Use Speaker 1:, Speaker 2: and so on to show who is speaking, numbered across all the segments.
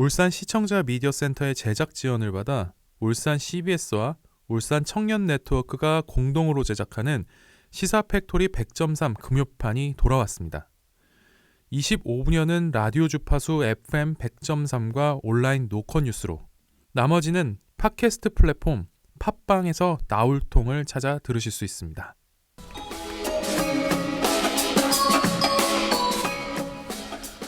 Speaker 1: 울산 시청자 미디어 센터의 제작 지원을 받아 울산 CBS와 울산 청년 네트워크가 공동으로 제작하는 시사 팩토리 100.3 금요판이 돌아왔습니다. 25분여는 라디오 주파수 FM 100.3과 온라인 노컷 뉴스로, 나머지는 팟캐스트 플랫폼 팟빵에서 나울통을 찾아 들으실 수 있습니다.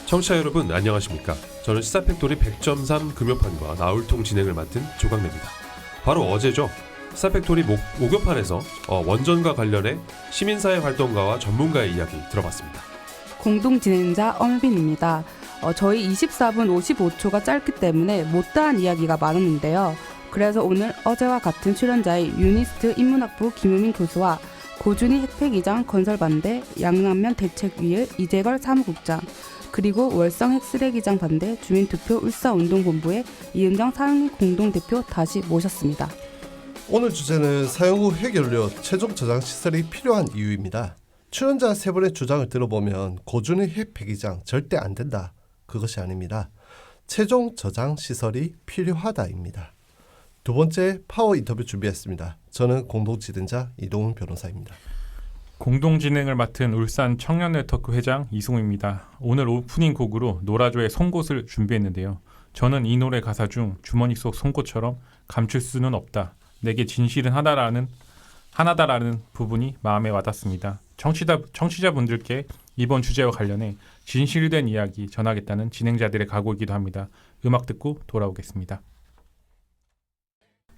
Speaker 2: 청취자 여러분 안녕하십니까? 저는 시사 팩토리 100.3 금요판과 나울통 진행을 맡은 조강래입니다. 바로 어제죠. 시사 팩토리 목요판에서 원전과 관련해 시민사회 활동가와 전문가의 이야기 들어봤습니다.
Speaker 3: 공동 진행자 엄빈입니다. 저희 24분 55초가 짧기 때문에 못다한 이야기가 많았는데요. 그래서 오늘 어제와 같은 출연자의 유니스트 인문학부 김유민 교수와 고준희 핵폐기장 건설반대 양남면 대책위의 이재걸 사무국장, 그리고 월성 핵쓰레기장 반대 주민투표 울산운동본부의 이은정 상임 공동대표 다시 모셨습니다.
Speaker 4: 오늘 주제는 사용 후 핵연료 최종 저장 시설이 필요한 이유입니다. 출연자 세 분의 주장을 들어보면 고준희 핵폐기장 절대 안 된다, 그것이 아닙니다. 최종 저장 시설이 필요하다입니다. 두 번째 파워 인터뷰 준비했습니다. 저는 공동진행자 이동훈 변호사입니다.
Speaker 5: 공동진행을 맡은 울산 청년네트워크 회장 이승우입니다. 오늘 오프닝 곡으로 노라조의 송곳을 준비했는데요. 저는 이 노래 가사 중 주머니 속 송곳처럼 감출 수는 없다, 내게 진실은 하나다라는 부분이 마음에 와닿습니다. 청취자분들께 이번 주제와 관련해 진실된 이야기 전하겠다는 진행자들의 각오이기도 합니다. 음악 듣고 돌아오겠습니다.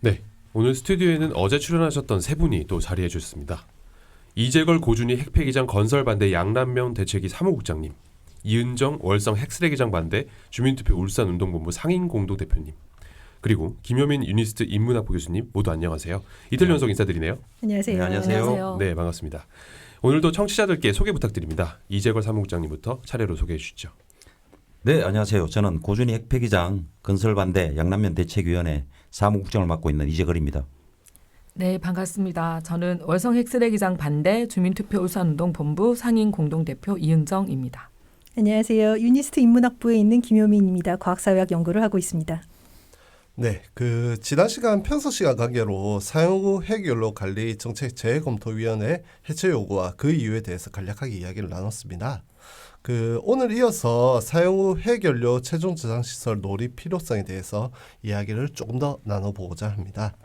Speaker 2: 네, 오늘 스튜디오에는 어제 출연하셨던 세 분이 또 자리해 주셨습니다. 이재걸 고준희 핵폐기장 건설반대 양남면 대책위 사무국장님, 이은정 월성 핵쓰레기장 반대 주민투표 울산운동본부 상임공동대표님, 그리고 김효민 유니스트 인문학부 교수님 모두 안녕하세요. 이틀 연속 인사드리네요.
Speaker 6: 안녕하세요.
Speaker 7: 네, 안녕하세요.
Speaker 2: 네, 반갑습니다. 오늘도 청취자들께 소개 부탁드립니다. 이재걸 사무국장님부터 차례로 소개해 주시죠.
Speaker 7: 네, 안녕하세요. 저는 고준희 핵폐기장 건설반대 양남면 대책위원회 사무국장을 맡고 있는 이재걸입니다.
Speaker 6: 네, 반갑습니다. 저는 월성 핵쓰레기장 반대 주민투표 울산운동본부 상임공동대표 이은정입니다.
Speaker 8: 안녕하세요. 유니스트 인문학부에 있는 김효민입니다. 과학사회학 연구를 하고 있습니다.
Speaker 4: 네, 지난 시간 평소 시간 관계로 사용 후 핵연료 관리 정책 재검토위원회 해체 요구와 그 이유에 대해서 간략하게 이야기를 나눴습니다. 오늘 이어서 사용 후 핵연료 최종 저장 시설 노립 필요성에 대해서 이야기를 조금 더 나눠보고자 합니다.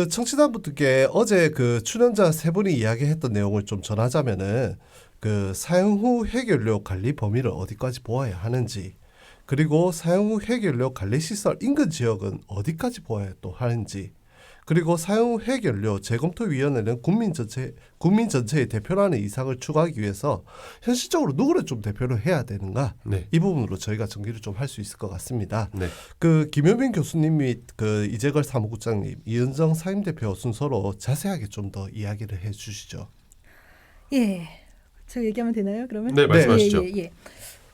Speaker 4: 청취자분들께 어제 출연자 세 분이 이야기했던 내용을 좀 전하자면은 사용 후 핵연료 관리 범위를 어디까지 보아야 하는지, 그리고 사용 후 핵연료 관리시설 인근 지역은 어디까지 보아야 또 하는지, 그리고 사용 후 핵연료 재검토위원회는 국민 전체의 대표라는 이상을 추구하기 위해서 현실적으로 누구를 좀 대표를 해야 되는가,
Speaker 2: 네.
Speaker 4: 이 부분으로 저희가 정리를 좀 할 수 있을 것 같습니다.
Speaker 2: 네.
Speaker 4: 김효민 교수님 및 이재걸 사무국장님, 이은정 상임대표 순서로 자세하게 좀 더 이야기를 해주시죠.
Speaker 8: 예, 저 얘기하면 되나요? 그러면?
Speaker 2: 네, 말씀하시죠.
Speaker 8: 예.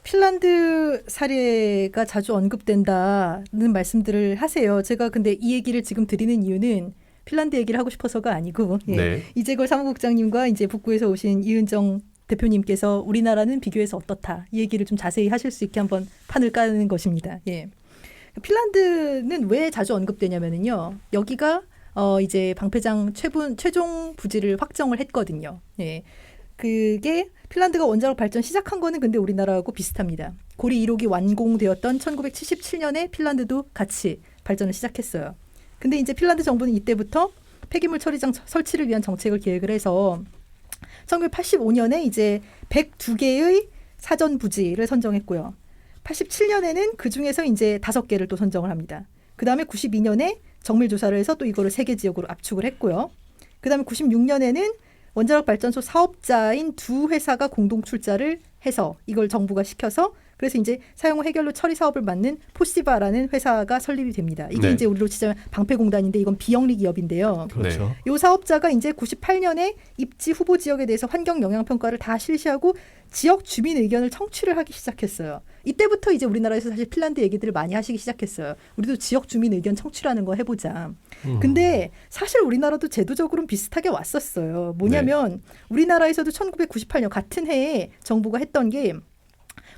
Speaker 8: 핀란드 사례가 자주 언급된다는 말씀들을 하세요. 제가 근데 이 얘기를 지금 드리는 이유는 핀란드 얘기를 하고 싶어서가 아니고,
Speaker 2: 네.
Speaker 8: 이재걸 사무국장님과 이제 북구에서 오신 이은정 대표님께서 우리나라는 비교해서 어떻다, 이 얘기를 좀 자세히 하실 수 있게 한번 판을 까는 것입니다. 예. 핀란드는 왜 자주 언급되냐면요, 여기가 이제 방패장 최종 부지를 확정을 했거든요. 예. 그게 핀란드가 원자력 발전 시작한 거는 근데 우리나라하고 비슷합니다. 고리 1호기 완공되었던 1977년에 핀란드도 같이 발전을 시작했어요. 근데 이제 핀란드 정부는 이때부터 폐기물 처리장 설치를 위한 정책을 계획을 해서 1985년에 이제 102개의 사전 부지를 선정했고요. 87년에는 그 중에서 이제 5개를 또 선정을 합니다. 그 다음에 92년에 정밀 조사를 해서 또 이거를 3개 지역으로 압축을 했고요. 그 다음에 96년에는 원자력 발전소 사업자인 두 회사가 공동 출자를 해서 이걸 정부가 시켜서, 그래서 이제 사용 후 핵연료 처리 사업을 맡는 포시바라는 회사가 설립이 됩니다. 이게
Speaker 2: 네.
Speaker 8: 이제 우리로 치자면 방패공단인데 이건 비영리 기업인데요.
Speaker 4: 그렇죠.
Speaker 8: 이 사업자가 이제 98년에 입지 후보 지역에 대해서 환경 영향 평가를 다 실시하고 지역 주민 의견을 청취를 하기 시작했어요. 이때부터 이제 우리나라에서 사실 핀란드 얘기들을 많이 하시기 시작했어요. 우리도 지역 주민 의견 청취라는 거 해보자. 근데 사실 우리나라도 제도적으로는 비슷하게 왔었어요. 뭐냐면 우리나라에서도 1998년 같은 해에 정부가 했던 게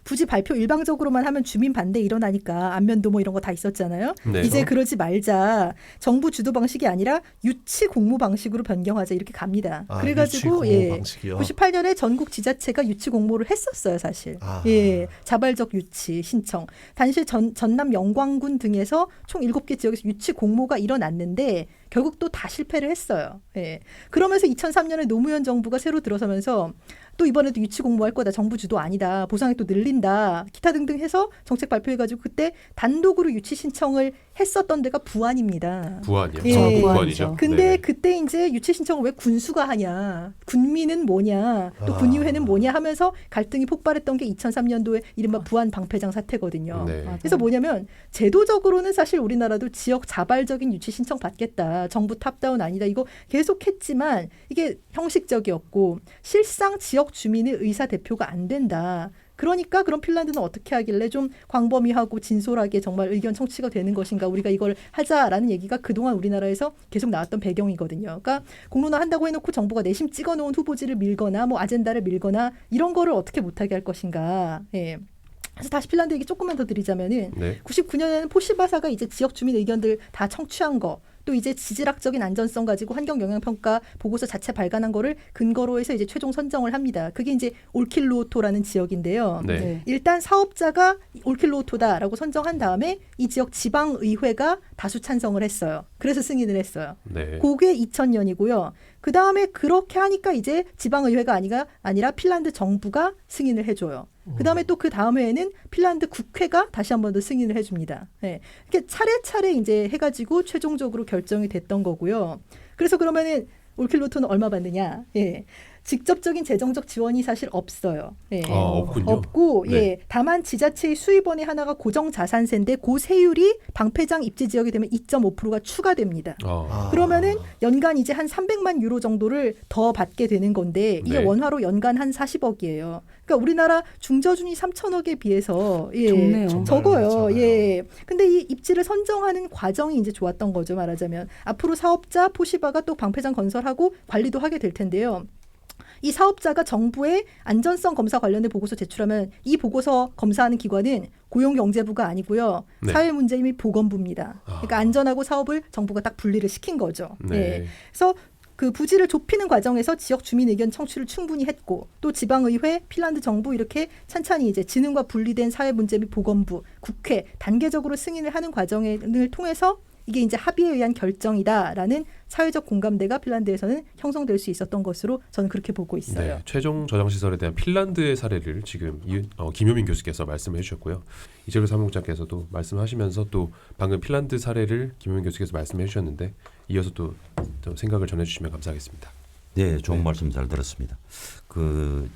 Speaker 8: 굳이 발표 일방적으로만 하면 주민 반대 일어나니까 안면도 뭐 이런 거 다 있었잖아요.
Speaker 2: 네.
Speaker 8: 이제 그러지 말자. 정부 주도 방식이 아니라 유치 공모 방식으로 변경하자 이렇게 갑니다. 그래가지고
Speaker 4: 유치 공모 방식이요.
Speaker 8: 98년에 전국 지자체가 유치 공모를 했었어요, 사실. 예, 자발적 유치 신청. 당시 전남 영광군 등에서 총 7개 지역에서 유치 공모가 일어났는데 결국 또 다 실패를 했어요. 예. 그러면서 2003년에 노무현 정부가 새로 들어서면서 또 이번에도 유치 공모할 거다. 정부 주도 아니다. 보상이 또 늘린다. 기타 등등 해서 정책 발표해가지고 그때 단독으로 유치 신청을 했었던 데가 부안입니다.
Speaker 2: 부안이요.
Speaker 8: 예.
Speaker 2: 전북 부안이죠.
Speaker 8: 근데
Speaker 2: 네.
Speaker 8: 그때 이제 유치 신청을 왜 군수가 하냐, 군민은 뭐냐, 또
Speaker 4: 아.
Speaker 8: 군의회는 뭐냐 하면서 갈등이 폭발했던 게 2003년도에 이른바 부안 방패장 사태거든요.
Speaker 2: 네.
Speaker 8: 그래서 뭐냐면 제도적으로는 사실 우리나라도 지역 자발적인 유치 신청 받겠다, 정부 탑다운 아니다 이거 계속했지만 이게 형식적이었고 실상 지역 주민의 의사 대표가 안 된다. 그러니까 그럼 핀란드는 어떻게 하길래 좀 광범위하고 진솔하게 정말 의견 청취가 되는 것인가 우리가 이걸 하자라는 얘기가 그동안 우리나라에서 계속 나왔던 배경이거든요. 그러니까 공론화 한다고 해놓고 정부가 내심 찍어놓은 후보지를 밀거나 뭐 아젠다를 밀거나 이런 거를 어떻게 못하게 할 것인가. 예. 그래서 다시 핀란드 얘기 조금만 더 드리자면은
Speaker 2: 네.
Speaker 8: 99년에는 포시바사가 이제 지역 주민 의견들 다 청취한 거. 또 이제 지질학적인 안전성 가지고 환경 영향 평가 보고서 자체 발간한 거를 근거로 해서 이제 최종 선정을 합니다. 그게 이제 올킬루오토라는 지역인데요.
Speaker 2: 네.
Speaker 8: 일단 사업자가 올킬루오토다라고 선정한 다음에 이 지역 지방 의회가 다수 찬성을 했어요. 그래서 승인을 했어요.
Speaker 2: 네.
Speaker 8: 그게 2000년이고요. 그 다음에 그렇게 하니까 이제 지방 의회가 아니라 핀란드 정부가 승인을 해줘요. 그 다음에 또 그 다음 해에는 핀란드 국회가 다시 한 번 더 승인을 해줍니다. 네. 이렇게 차례차례 이제 해가지고 최종적으로 결정이 됐던 거고요. 그래서 그러면은 올킬루토는 얼마 받느냐? 예. 직접적인 재정적 지원이 사실 없어요. 예.
Speaker 2: 없군요.
Speaker 8: 없고,
Speaker 2: 네.
Speaker 8: 예. 다만 지자체의 수입원의 하나가 고정 자산세인데 그 세율이 방패장 입지 지역이 되면 2.5%가 추가됩니다. 그러면은 연간 이제 한 300만 유로 정도를 더 받게 되는 건데 이게
Speaker 2: 네.
Speaker 8: 원화로 연간 한 40억이에요. 그러니까 우리나라 중저준이 3천억에 비해서 예,
Speaker 3: 적네요.
Speaker 8: 적어요.
Speaker 4: 적어요.
Speaker 8: 예. 근데 이 입지를 선정하는 과정이 이제 좋았던 거죠, 말하자면. 앞으로 사업자 포시바가 또 방패장 건설하고 관리도 하게 될 텐데요. 이 사업자가 정부에 안전성 검사 관련된 보고서 제출하면 이 보고서 검사하는 기관은 고용경제부가 아니고요.
Speaker 2: 네.
Speaker 8: 사회문제 및 보건부입니다. 그러니까 안전하고 사업을 정부가 딱 분리를 시킨 거죠.
Speaker 2: 네.
Speaker 8: 예. 그래서 그 부지를 좁히는 과정에서 지역 주민 의견 청취를 충분히 했고 또 지방의회, 핀란드 정부 이렇게 찬찬히 이제 지능과 분리된 사회문제 및 보건부, 국회 단계적으로 승인을 하는 과정을 통해서 이게 이제 합의에 의한 결정이다라는 사회적 공감대가 핀란드에서는 형성될 수 있었던 것으로 저는 그렇게 보고 있어요.
Speaker 2: 네, 최종 저장 시설에 대한 핀란드의 사례를 지금 김효민 교수께서 말씀해 주셨고요. 이재글 사무국장께서도 말씀하시면서 또 방금 핀란드 사례를 김효민 교수께서 말씀해 주셨는데 이어서 또 생각을 전해주시면 감사하겠습니다.
Speaker 7: 네, 좋은
Speaker 2: 네.
Speaker 7: 말씀 잘 들었습니다.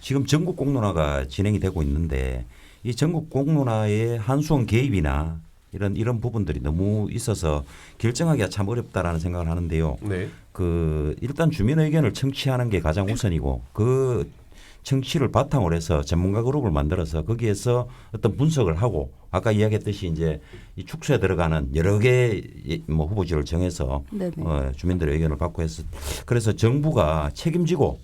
Speaker 7: 지금 전국 공론화가 진행이 되고 있는데 이 전국 공론화의 한수원 개입이나 이런 부분들이 너무 있어서 결정하기가 참 어렵다라는 생각을 하는데요.
Speaker 2: 네,
Speaker 7: 일단 주민 의견을 청취하는 게 가장 우선이고 그 청취를 바탕으로 해서 전문가 그룹을 만들어서 거기에서 어떤 분석을 하고 아까 이야기했듯이 이제 이 축소에 들어가는 여러 개 뭐 후보지를 정해서
Speaker 3: 네네.
Speaker 7: 주민들의 의견을 받고 해서 그래서 정부가 책임지고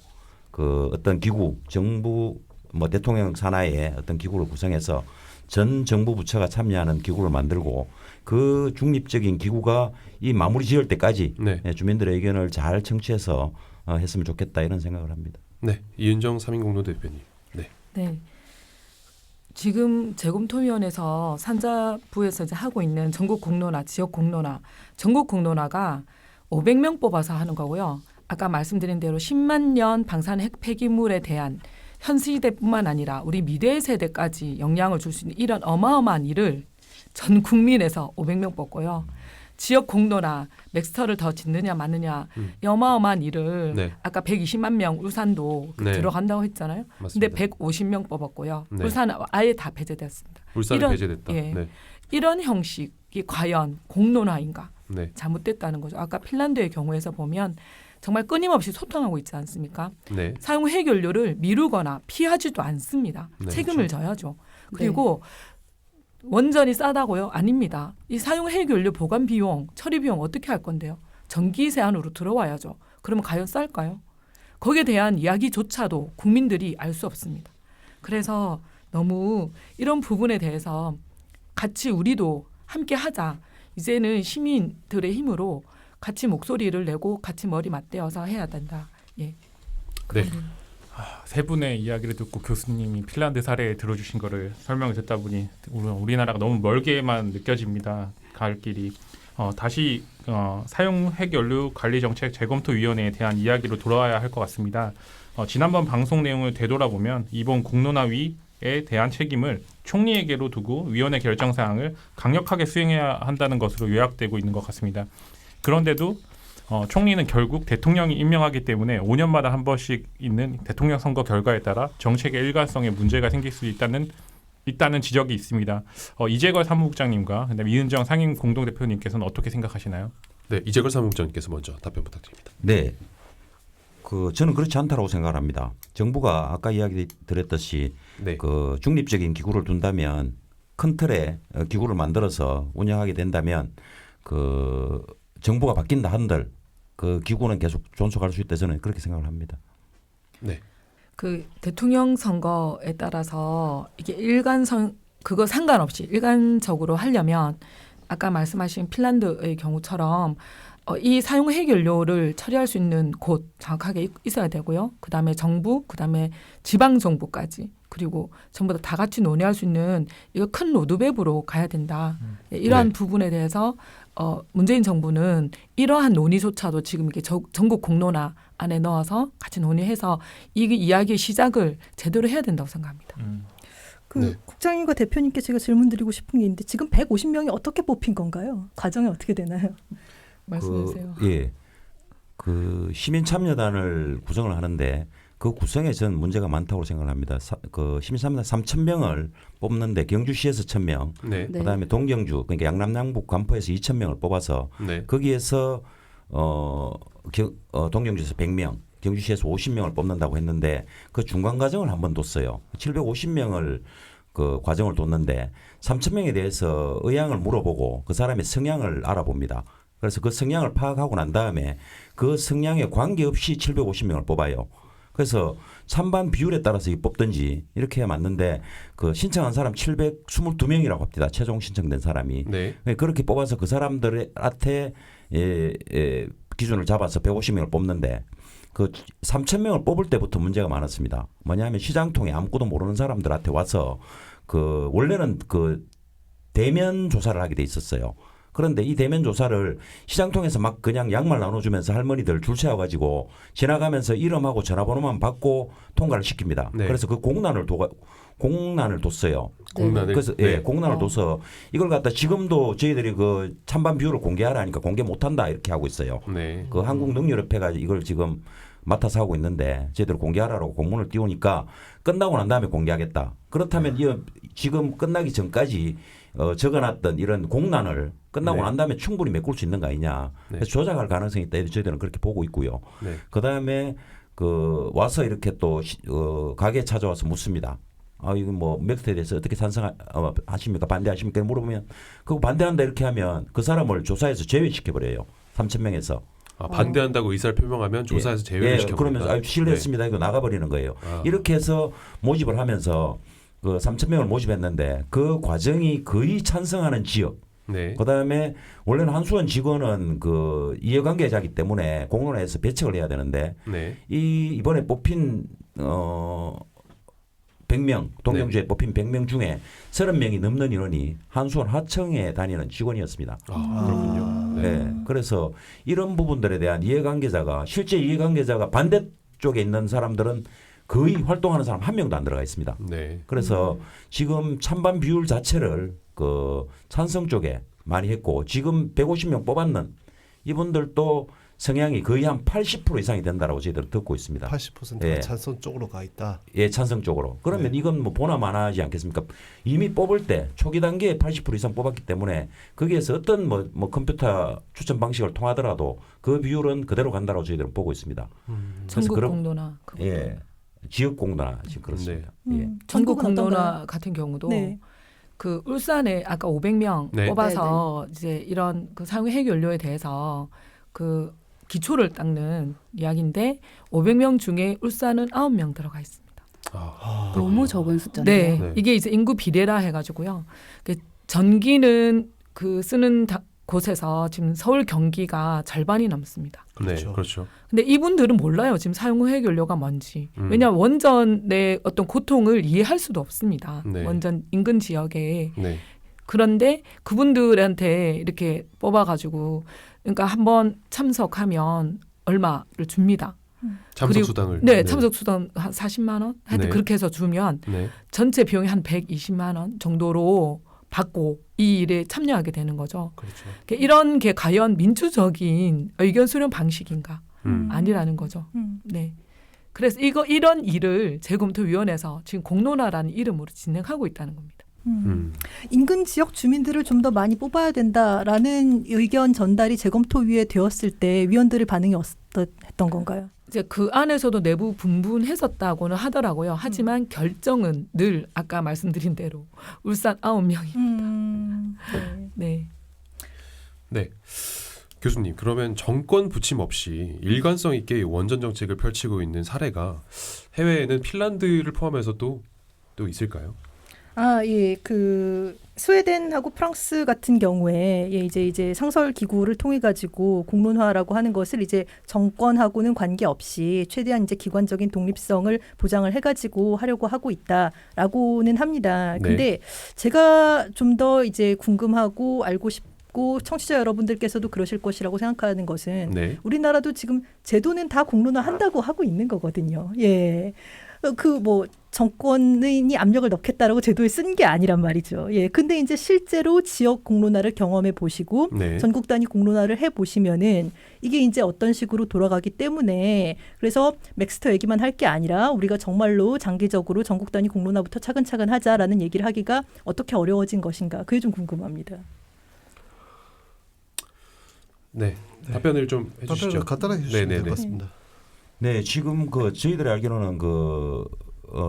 Speaker 7: 그 어떤 기구 정부 뭐 대통령 산하의 어떤 기구를 구성해서 전 정부 부처가 참여하는 기구를 만들고 그 중립적인 기구가 이 마무리 지을 때까지
Speaker 2: 네.
Speaker 7: 주민들의 의견을 잘 청취해서 했으면 좋겠다 이런 생각을 합니다.
Speaker 2: 네, 이은정 삼인공론 대표님. 네,
Speaker 6: 네. 지금 재검토위원회에서 산자부에서 이제 하고 있는 전국 공론화, 지역 공론화, 전국 공론화가 500명 뽑아서 하는 거고요. 아까 말씀드린 대로 10만 년 방사능 핵 폐기물에 대한 현 시대뿐만 아니라 우리 미래 세대까지 영향을 줄 수 있는 이런 어마어마한 일을 전 국민에서 500명 뽑고요. 지역 공론화, 맥스터를 더 짓느냐 마느냐 이 어마어마한 일을
Speaker 2: 네.
Speaker 6: 아까 120만 명 울산도
Speaker 2: 네.
Speaker 6: 들어간다고 했잖아요.
Speaker 2: 맞습니다.
Speaker 6: 근데 150명 뽑았고요.
Speaker 2: 네.
Speaker 6: 울산은 아예 다 배제되었습니다.
Speaker 2: 울산이
Speaker 6: 이런-
Speaker 2: 배제됐다.
Speaker 6: 예.
Speaker 2: 네,
Speaker 6: 이런 형식이 과연 공론화인가?
Speaker 2: 네,
Speaker 6: 잘못됐다는 거죠. 아까 핀란드의 경우에서 보면 정말 끊임없이 소통하고 있지 않습니까?
Speaker 2: 네,
Speaker 6: 사용 해결료를 미루거나 피하지도 않습니다.
Speaker 2: 네,
Speaker 6: 책임을
Speaker 2: 그렇죠.
Speaker 6: 져야죠. 그리고 원전이 싸다고요? 아닙니다. 이 사용 해결료 보관 비용, 처리 비용 어떻게 할 건데요? 전기세 안으로 들어와야죠. 그러면 과연 쌀까요? 거기에 대한 이야기조차도 국민들이 알 수 없습니다. 그래서 너무 이런 부분에 대해서 같이 우리도 함께 하자. 이제는 시민들의 힘으로 같이 목소리를 내고 같이 머리 맞대어서 해야 된다. 예.
Speaker 2: 네.
Speaker 5: 세 분의 이야기를 듣고 교수님이 핀란드 사례 들어주신 거를 설명을 듣다 보니 우리나라가 너무 멀게만 느껴집니다. 갈 길이. 다시 사용 핵연료 관리 정책 재검토위원회에 대한 이야기로 돌아와야 할 것 같습니다. 지난번 방송 내용을 되돌아보면 이번 국론화위에 대한 책임을 총리에게로 두고 위원회 결정 사항을 강력하게 수행해야 한다는 것으로 요약되고 있는 것 같습니다. 그런데도 총리는 결국 대통령이 임명하기 때문에 5년마다 한 번씩 있는 대통령 선거 결과에 따라 정책의 일관성에 문제가 생길 수 있다는 지적이 있습니다. 이재걸 사무국장님과 그다음에 이은정 상임 공동대표님께서는 어떻게 생각하시나요?
Speaker 2: 네, 이재걸 사무국장님께서 먼저 답변 부탁드립니다.
Speaker 7: 네. 저는 그렇지 않다고 생각합니다. 정부가 아까 이야기 드렸듯이
Speaker 2: 네.
Speaker 7: 중립적인 기구를 둔다면 큰 틀에 기구를 만들어서 운영하게 된다면 정부가 바뀐다 한들 그 기구는 계속 존속할 수 있다 저는 그렇게 생각을 합니다.
Speaker 2: 네.
Speaker 6: 그 대통령 선거에 따라서 이게 그거 상관없이 일관적으로 하려면 아까 말씀하신 핀란드의 경우처럼 이 사용 핵연료를 처리할 수 있는 곳 정확하게 있어야 되고요. 그다음에 정부, 그다음에 지방 정부까지 그리고 전부 다 같이 논의할 수 있는 이거 큰 로드맵으로 가야 된다. 이러한
Speaker 2: 네.
Speaker 6: 부분에 대해서 문재인 정부는 이러한 논의조차도 지금 이게 전국 공론화 안에 넣어서 같이 논의해서 이 이야기의 시작을 제대로 해야 된다고 생각합니다.
Speaker 2: 네.
Speaker 8: 국장님과 대표님께 제가 질문 드리고 싶은 게 있는데 지금 150명이 어떻게 뽑힌 건가요? 과정이 어떻게 되나요?
Speaker 6: 말씀하세요.
Speaker 7: 시민참여단을 구성을 하는데 그 구성에 저는 문제가 많다고 생각을 합니다. 시민참여단 3,000명을 뽑는데 경주시에서 1,000명,
Speaker 2: 네.
Speaker 6: 네.
Speaker 7: 그다음에 동경주 그러니까 양남 양북 간포에서 2,000명을 뽑아서
Speaker 2: 네.
Speaker 7: 거기에서 동경주에서 100명, 경주시에서 50명을 뽑는다고 했는데 그 중간 과정을 한번 뒀어요. 750명을 그 과정을 뒀는데 3,000명에 대해서 의향을 물어보고 그 사람의 성향을 알아봅니다. 그래서 그 성향을 파악하고 난 다음에 그 성향에 관계없이 750명을 뽑아요. 그래서 찬반 비율에 따라서 뽑든지 이렇게 해야 맞는데 그 신청한 사람 722명이라고 합니다. 최종 신청된 사람이.
Speaker 2: 네.
Speaker 7: 그렇게 뽑아서 그 사람들한테 기준을 잡아서 150명을 뽑는데 그 3,000명을 뽑을 때부터 문제가 많았습니다. 뭐냐면 시장통에 아무것도 모르는 사람들한테 와서 원래는 대면 조사를 하게 돼 있었어요. 그런데 이 대면 조사를 시장통에서 막 그냥 약말 나눠주면서 할머니들 줄 세워가지고 지나가면서 이름하고 전화번호만 받고 통과를 시킵니다.
Speaker 2: 네.
Speaker 7: 그래서 그 공란을 뒀어요.
Speaker 2: 공란을.
Speaker 7: 그래서
Speaker 2: 네.
Speaker 7: 공란을 둬서 이걸 갖다 지금도 저희들이 그 찬반 비율을 공개하라니까 공개 못한다 이렇게 하고 있어요.
Speaker 2: 네.
Speaker 7: 그 한국능률협회가 이걸 지금 맡아서 하고 있는데 저희들 공개하라고 공문을 띄우니까 끝나고 난 다음에 공개하겠다. 그렇다면 지금 끝나기 전까지 적어놨던 이런 공란을 끝나고
Speaker 2: 네.
Speaker 7: 난 다음에 충분히 메꿀 수 있는 거 아니냐.
Speaker 2: 네.
Speaker 7: 그래서 조작할 가능성이 있다. 저희들은 그렇게 보고 있고요.
Speaker 2: 네.
Speaker 7: 그다음에 와서 이렇게 또 가게에 찾아와서 묻습니다. 이거 뭐 맥스에 대해서 어떻게 찬성하십니까? 반대하십니까? 물어보면 그거 반대한다 이렇게 하면 그 사람을 조사해서 제외시켜버려요. 3,000명에서.
Speaker 2: 반대한다고 의사를 표명하면 조사에서 제외를 시켜버린다.
Speaker 7: 그러면서 실례했습니다. 이거 나가버리는 거예요. 이렇게 해서 모집을 하면서 그 3,000명을 모집했는데 그 과정이 거의 찬성하는 지역.
Speaker 2: 네.
Speaker 7: 그다음에 원래는 한수원 직원은 그 이해관계자이기 때문에 공론화에서 배척을 해야 되는데
Speaker 2: 네.
Speaker 7: 이번에 뽑힌 100명 동경주에 뽑힌 100명 중에 30명이 넘는 인원이 한수원 하청에 다니는 직원이었습니다.
Speaker 2: 그렇군요.
Speaker 7: 네. 그래서 이런 부분들에 대한 이해관계자가 실제 이해관계자가 반대쪽에 있는 사람들은 거의 활동하는 사람 한 명도 안 들어가 있습니다.
Speaker 2: 네.
Speaker 7: 그래서 지금 찬반 비율 자체를 찬성 쪽에 많이 했고 지금 150명 뽑았는 이분들도 성향이 거의 한 80% 이상이 된다라고 저희들 듣고 있습니다.
Speaker 4: 80%가
Speaker 7: 예.
Speaker 4: 찬성 쪽으로 가 있다.
Speaker 7: 예, 찬성 쪽으로. 그러면
Speaker 4: 네.
Speaker 7: 이건 뭐 보나마나하지 않겠습니까? 이미 뽑을 때 초기 단계에 80% 이상 뽑았기 때문에 거기에서 어떤 뭐 컴퓨터 추천 방식을 통하더라도 그 비율은 그대로 간다라고 저희들은 보고 있습니다.
Speaker 6: 전국
Speaker 7: 그런-
Speaker 6: 공론화.
Speaker 7: 예, 지역 공론화 지금 그렇습니다. 예.
Speaker 6: 전국
Speaker 8: 전국은
Speaker 6: 공론화
Speaker 8: 어떤가요?
Speaker 6: 같은 경우도
Speaker 8: 네.
Speaker 6: 그 울산에 아까 500명
Speaker 2: 네.
Speaker 6: 뽑아서 이제 이런 그 사용 핵연료에 대해서 그 기초를 닦는 이야기인데 500명 중에 울산은 9명 들어가 있습니다.
Speaker 3: 너무 적은 숫자인데요.
Speaker 6: 네,
Speaker 2: 네.
Speaker 6: 이게 이제 인구 비례라 해가지고요. 전기는 그 쓰는 곳에서 지금 서울 경기가 절반이 넘습니다.
Speaker 2: 네,
Speaker 4: 그렇죠.
Speaker 2: 그렇죠.
Speaker 6: 근데 이분들은 몰라요. 지금 사용 후 해결료가 뭔지.
Speaker 2: 음.
Speaker 6: 왜냐하면 원전의 어떤 고통을 이해할 수도 없습니다.
Speaker 2: 네.
Speaker 6: 원전 인근 지역에.
Speaker 2: 네,
Speaker 6: 그런데 그분들한테 이렇게 뽑아가지고 그러니까 한번 참석하면 얼마를 줍니다.
Speaker 2: 참석 수당을.
Speaker 6: 네, 참석 수당 한 40만 원? 하여튼
Speaker 2: 네.
Speaker 6: 그렇게 해서 주면
Speaker 2: 네,
Speaker 6: 전체 비용이 한 120만 원 정도로 받고 이 일에 참여하게 되는 거죠.
Speaker 2: 그렇죠.
Speaker 6: 이런 게 과연 민주적인 의견 수렴 방식인가?
Speaker 2: 음.
Speaker 6: 아니라는 거죠. 네. 그래서 이런 일을 재검토위원회에서 지금 공론화라는 이름으로 진행하고 있다는 겁니다.
Speaker 8: 인근 지역 주민들을 좀 더 많이 뽑아야 된다라는 의견 전달이 재검토위에 되었을 때 위원들의 반응이 어떻던 건가요?
Speaker 6: 이제 그 안에서도 내부 분분했었다고는 하더라고요. 하지만 결정은 늘 아까 말씀드린 대로 울산 9명이. 네.
Speaker 2: 네. 교수님, 그러면 정권 부침 없이 일관성 있게 원전 정책을 펼치고 있는 사례가 해외에는 핀란드를 포함해서도 또 있을까요?
Speaker 8: 예. 그 스웨덴하고 프랑스 같은 경우에 이제 상설 기구를 통해 가지고 공론화라고 하는 것을 이제 정권하고는 관계없이 최대한 이제 기관적인 독립성을 보장을 해 가지고 하려고 하고 있다라고는 합니다.
Speaker 2: 네.
Speaker 8: 근데 제가 좀 더 이제 궁금하고 알고 싶고 청취자 여러분들께서도 그러실 것이라고 생각하는 것은
Speaker 2: 네.
Speaker 8: 우리나라도 지금 제도는 다 공론화 한다고 하고 있는 거거든요. 예. 그 뭐 정권이 압력을 넣겠다라고 제도에 쓴 게 아니란 말이죠. 예. 근데 이제 실제로 지역 공론화를 경험해 보시고
Speaker 2: 네.
Speaker 8: 전국 단위 공론화를 해 보시면은 이게 이제 어떤 식으로 돌아가기 때문에 그래서 맥스터 얘기만 할 게 아니라 우리가 정말로 장기적으로 전국 단위 공론화부터 차근차근 하자라는 얘기를 하기가 어떻게 어려워진 것인가. 그게 좀 궁금합니다.
Speaker 2: 네. 답변을 좀 해주시죠.
Speaker 4: 답변을 간단하게 해주시면 될
Speaker 2: 네네네.
Speaker 4: 것 같습니다.
Speaker 7: 네, 지금 저희들이 알기로는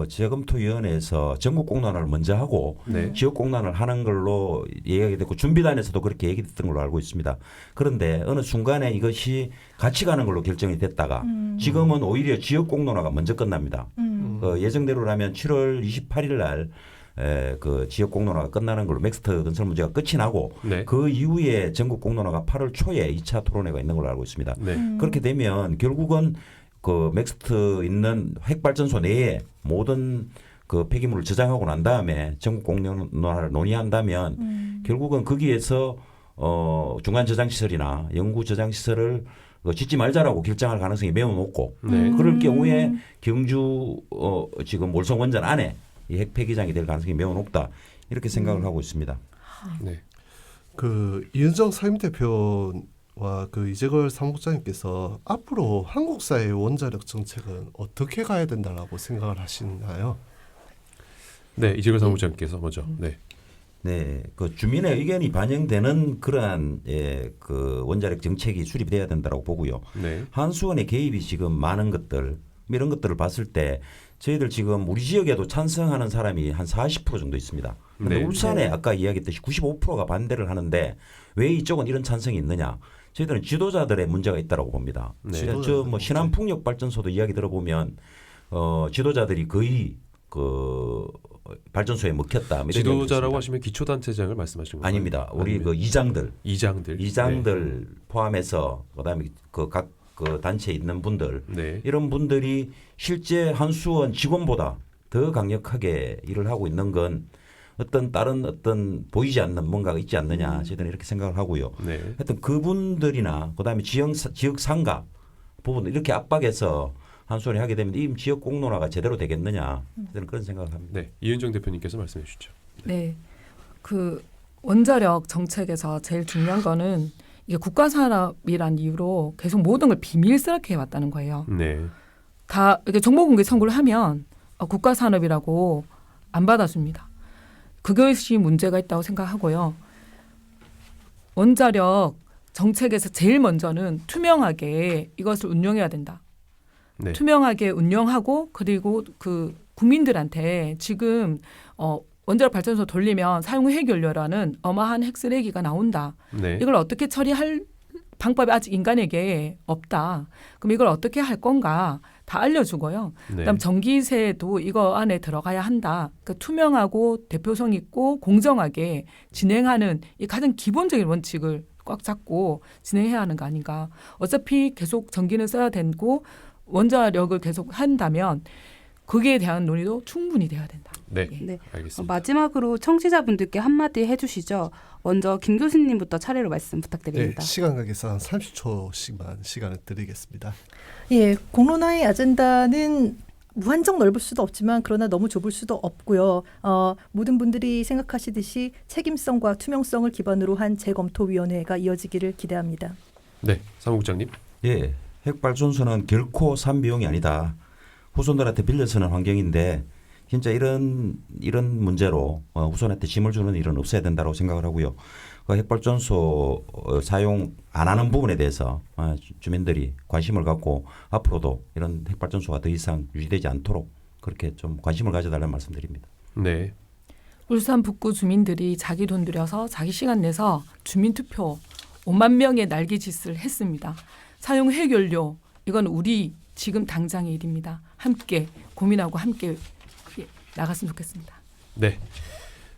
Speaker 7: 재검토위원회에서 전국 공론화를 먼저 하고
Speaker 2: 네.
Speaker 7: 지역 공론화를 하는 걸로 얘기가 됐고 준비단에서도 그렇게 얘기됐던 걸로 알고 있습니다. 그런데 어느 순간에 이것이 같이 가는 걸로 결정이 됐다가 지금은 오히려 지역 공론화가 먼저 끝납니다. 예정대로라면 7월 28일 날 그 지역 공론화가 끝나는 걸로 맥스터 건설 문제가 끝이 나고
Speaker 2: 네.
Speaker 7: 그 이후에 전국 공론화가 8월 초에 2차 토론회가 있는 걸로 알고 있습니다.
Speaker 2: 네.
Speaker 7: 그렇게 되면 결국은 그 맥스트 있는 핵발전소 내에 모든 그 폐기물을 저장하고 난 다음에 전국 공론화를 논의한다면 결국은 거기에서 중간 저장 시설이나 영구 저장 시설을 짓지 말자라고 결정할 가능성이 매우 높고
Speaker 2: 네.
Speaker 7: 그럴 경우에 경주 지금 몰성 원전 안에 이 핵 폐기장이 될 가능성이 매우 높다 이렇게 생각을 하고 있습니다.
Speaker 2: 네.
Speaker 4: 그 이은정 상임대표와 그 이재걸 사무국장님께서 앞으로 한국사의 원자력 정책은 어떻게 가야 된다라고 생각을 하시나요?
Speaker 2: 네, 이재걸 사무장님께서 먼저. 네.
Speaker 7: 네, 그 주민의 의견이 반영되는 그러한 그 원자력 정책이 수립돼야 된다고 보고요.
Speaker 2: 네.
Speaker 7: 한수원의 개입이 지금 많은 것들 이런 것들을 봤을 때 저희들 지금 우리 지역에도 찬성하는 사람이 한 40% 정도 있습니다. 그런데
Speaker 2: 네.
Speaker 7: 울산에 아까 이야기했듯이 95%가 반대를 하는데 왜 이쪽은 이런 찬성이 있느냐? 저희들은 지도자들의 문제가 있다고 봅니다.
Speaker 2: 네.
Speaker 7: 뭐 신안 풍력 발전소도 이야기 들어보면 지도자들이 거의 그 발전소에 먹혔다. 이런
Speaker 2: 지도자라고
Speaker 7: 얘기를
Speaker 2: 하시면 기초단체장을 말씀하시는 건가요?
Speaker 7: 아닙니다. 우리
Speaker 2: 아니면
Speaker 7: 그 이장들
Speaker 2: 이장들.
Speaker 7: 포함해서 그다음에 그 각 그 단체에 있는 분들
Speaker 2: 네.
Speaker 7: 이런 분들이 실제 한수원 직원보다 더 강력하게 일을 하고 있는 건 어떤 다른 어떤 보이지 않는 뭔가가 있지 않느냐 저희들은 이렇게 생각을 하고요.
Speaker 2: 네.
Speaker 7: 하여튼 그분들이나 그다음에 지역 상가 부분 이렇게 압박해서 한수원이 하게 되면 이 지역 공론화가 제대로 되겠느냐 저는 그런 생각을 합니다.
Speaker 2: 네. 이은정 대표님께서 말씀해 주시죠.
Speaker 6: 네. 그 원자력 정책에서 제일 중요한 거는 이게 국가 산업이란 이유로 계속 모든 걸 비밀스럽게 해왔다는 거예요.
Speaker 2: 네.
Speaker 6: 다 이렇게 정보 공개 청구를 하면 국가 산업이라고 안 받아줍니다. 그것이 문제가 있다고 생각하고요. 원자력 정책에서 제일 먼저는 투명하게 이것을 운영해야 된다.
Speaker 2: 네.
Speaker 6: 투명하게 운영하고 그리고 그 국민들한테 지금 원자력 발전소 돌리면 사용 후 해결료라는 어마한 핵쓰레기가 나온다.
Speaker 2: 네.
Speaker 6: 이걸 어떻게 처리할 방법이 아직 인간에게 없다. 그럼 이걸 어떻게 할 건가? 다 알려주고요.
Speaker 2: 네.
Speaker 6: 그다음 전기세도 이거 안에 들어가야 한다. 그러니까 투명하고 대표성 있고 공정하게 진행하는 이 가장 기본적인 원칙을 꽉 잡고 진행해야 하는 거 아닌가. 어차피 계속 전기는 써야 되고 원자력을 계속 한다면 거기에 대한 논의도 충분히 돼야 된다.
Speaker 2: 네,
Speaker 6: 예.
Speaker 3: 네.
Speaker 2: 알겠습니다.
Speaker 3: 마지막으로 청취자분들께 한마디 해주시죠. 먼저 김 교수님부터 차례로 말씀
Speaker 4: 네,
Speaker 3: 부탁드립니다.
Speaker 4: 시간 관계상 한 30초씩만 시간을 드리겠습니다.
Speaker 8: 예, 공론화의 아젠다는 무한정 넓을 수도 없지만 그러나 너무 좁을 수도 없고요. 모든 분들이 생각하시듯이 책임성과 투명성을 기반으로 한 재검토위원회가 이어지기를 기대합니다.
Speaker 2: 네, 사무국장님.
Speaker 7: 예, 핵발전소는 결코 산 비용이 아니다. 후손들한테 빌려 쓰는 환경인데 진짜 이런 문제로 후손한테 짐을 주는 일은 없어야 된다고 생각을 하고요. 그 핵발전소 사용 안 하는 부분에 대해서 주민들이 관심을 갖고 앞으로도 이런 핵발전소가 더 이상 유지되지 않도록 그렇게 좀 관심을 가져달라는 말씀드립니다.
Speaker 2: 네,
Speaker 6: 울산 북구 주민들이 자기 돈 들여서 자기 시간 내서 주민투표 5만 명의 날개짓을 했습니다. 사용 해결료 이건 우리 지금 당장의 일입니다. 함께 고민하고 함께 나갔으면 좋겠습니다.
Speaker 2: 네.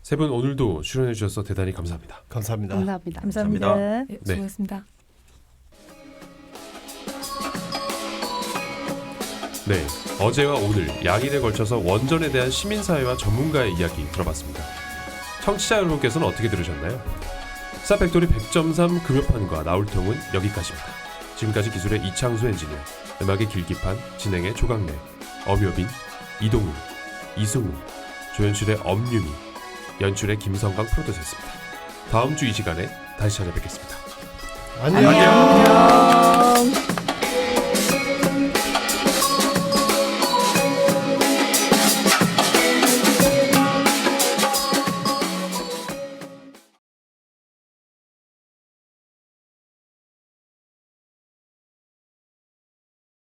Speaker 2: 세 분 오늘도 출연해 주셔서 대단히 감사합니다.
Speaker 4: 감사합니다.
Speaker 3: 감사합니다.
Speaker 8: 감사합니다.
Speaker 7: 감사합니다.
Speaker 6: 네,
Speaker 2: 네.
Speaker 6: 수고하셨습니다.
Speaker 2: 네, 어제와 오늘 양일에 걸쳐서 원전에 대한 시민사회와 전문가의 이야기 들어봤습니다. 청취자 여러분께서는 어떻게 들으셨나요? 시사팩토리 100.3 금요판과 나올통은 여기까지입니다. 지금까지 기술의 이창수 엔지니어, 음악의 길기판, 진행의 조강래, 엄효빈, 이동훈, 이승우, 조연출의 엄유미, 연출의 김성강 프로듀서였습니다. 다음 주 이 시간에 다시 찾아뵙겠습니다.
Speaker 4: 안녕.
Speaker 8: 안녕.